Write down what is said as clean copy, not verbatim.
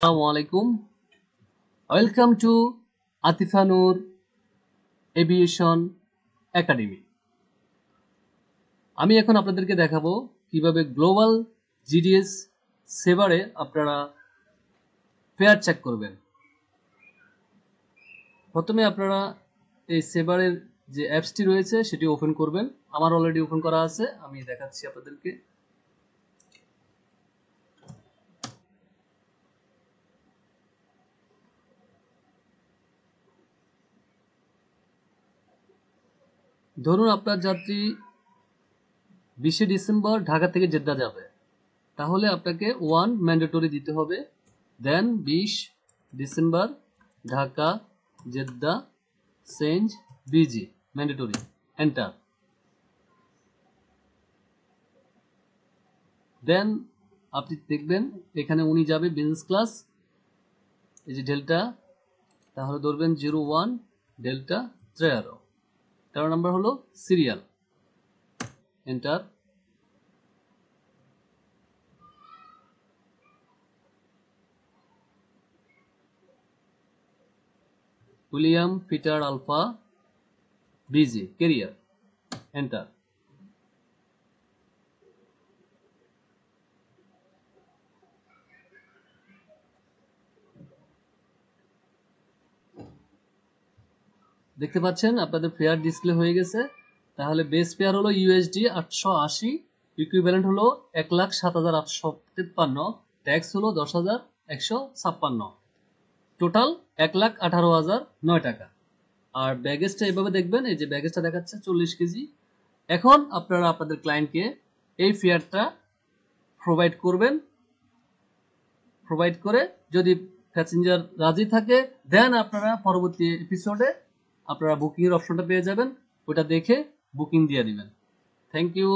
আসসালামু আলাইকুম। Welcome to Atifa Noor aviation academy. আমি এখন আপনাদেরকে দেখাবো কিভাবে গ্লোবাল জিডিএস সেভারে আপনারা ফেয়ার চেক করবেন। প্রথমে আপনারা এই সেভারের যে অ্যাপসটি রয়েছে সেটি ওপেন করবেন। আমার অলরেডি ওপেন করা আছে, আমি দেখাচ্ছি আপনাদেরকে। ধরুন আপনার যাত্রী 20শে ডিসেম্বর ঢাকা থেকে জেদ্দা যাবে, তাহলে আপনাকে 1 ম্যান্ডেটরি দিতে হবে। Then 20 December Dhaka Jeddah change বিজি ম্যান্ডেটরি, এন্টার। দেন আপনি দেখবেন এখানে উনি যাবে বিজনেস ক্লাস, এই যে ডেল্টা, তাহলে ধরবেন 01 ডেল্টা 13 নাম্বার হলো serial, enter. William Peter alpha BG carrier, enter. দেখতে পাচ্ছেন আপনাদের ফেয়ার ডিসপ্লে হয়ে গেছে। তাহলে বেস ফেয়ার হলো ইউএসডি 880, ইকুইভ্যালেন্ট হলো 1,07,853, ট্যাক্স হলো 10,156, টোটাল 1,18,009 টাকা। আর ব্যাগেজটা এভাবে দেখবেন, এই যে ব্যাগেজটা দেখাচ্ছে 40 কেজি। এখন আপনারা আপনাদের ক্লায়েন্টকে এই ফেয়ারটা প্রোভাইড করবেন। প্রোভাইড করে যদি প্যাসেঞ্জার রাজি থাকে, দেন আপনারা পরবর্তী এপিসোডে আপনারা বুকিং এর অপশনটা পেয়ে যাবেন, ওটা দেখে বুকিং দিয়ে দিবেন। Thank you.